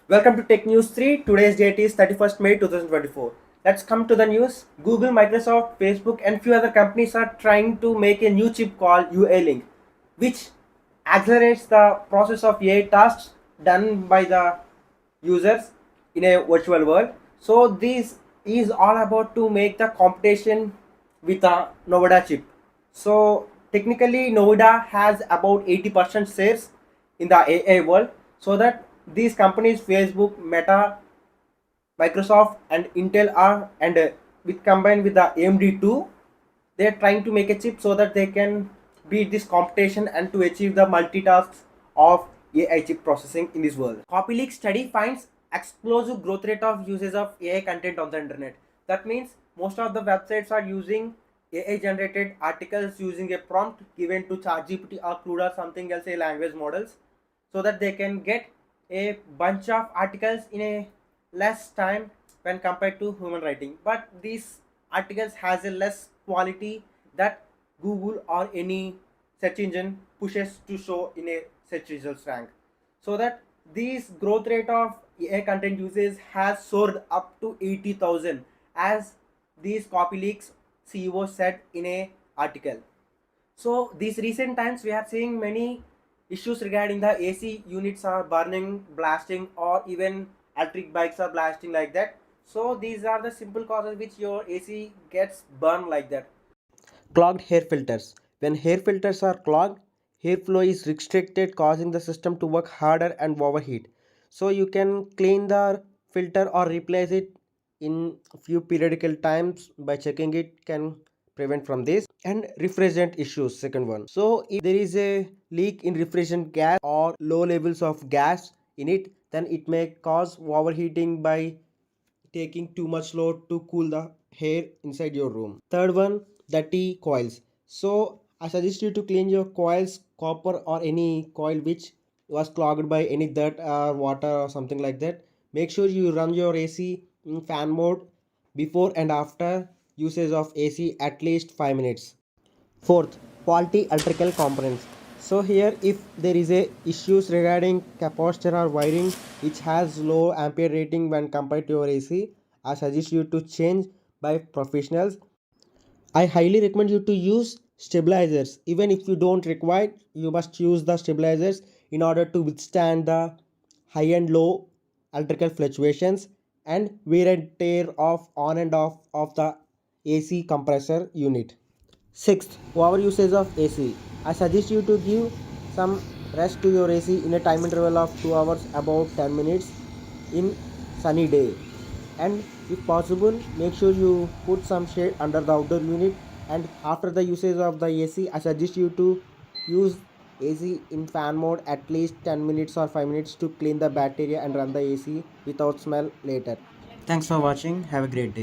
Welcome to Tech News 3. Today's date is 31st May 2024. Let's come to the news. Google, Microsoft, Facebook, and few other companies are trying to make a new chip called UALink, which accelerates the process of AI tasks done by the users in a virtual world. So this is all about to make the competition with a Novida chip. So technically Novida has about 80% shares in the AI world, so that these companies Facebook, Meta, Microsoft and Intel are with combined with the AMD2, they are trying to make a chip so that they can beat this competition and to achieve the multitasks of AI chip processing in this world. CopyLeak study finds explosive growth rate of usage of AI content on the internet. That means most of the websites are using AI generated articles using a prompt given to ChatGPT or Claude or something else, a language models, so that they can get a bunch of articles in a less time when compared to human writing. But these articles has a less quality that Google or any search engine pushes to show in a search results rank. So that this growth rate of AI content usage has soared up to 80,000, as these CopyLeaks CEO said in a article. So these recent times we are seeing many issues regarding the AC units are burning, blasting, or even electric bikes are blasting like that. So these are the simple causes which your AC gets burned like that. Clogged hair filters. When hair filters are clogged, hairflow is restricted, causing the system to work harder and overheat. So you can clean the filter or replace it in few periodical times by checking it can prevent from this. And refrigerant issues, second one. So if there is a leak in refrigerant gas or low levels of gas in it, then it may cause overheating by taking too much load to cool the hair inside your room. Third one, dirty coils. So I suggest you to clean your coils, copper or any coil which was clogged by any dirt or water or something like that. Make sure you run your AC in fan mode before and after usage of AC at least 5 minutes. Fourth, faulty electrical components. So here if there is a issues regarding capacitor or wiring which has low ampere rating when compared to your AC, I suggest you to change by professionals. I highly recommend you to use stabilizers. Even if you don't require, you must use the stabilizers in order to withstand the high and low electrical fluctuations and wear and tear of on and off of the AC compressor unit. Sixth, over usage of AC. I suggest you to give some rest to your AC in a time interval of 2 hours, about 10 minutes in sunny day. And if possible, make sure you put some shade under the outdoor unit. And after the usage of the AC, I suggest you to use AC in fan mode at least 10 minutes or 5 minutes to clean the bacteria and run the AC without smell later. Thanks for watching. Have a great day.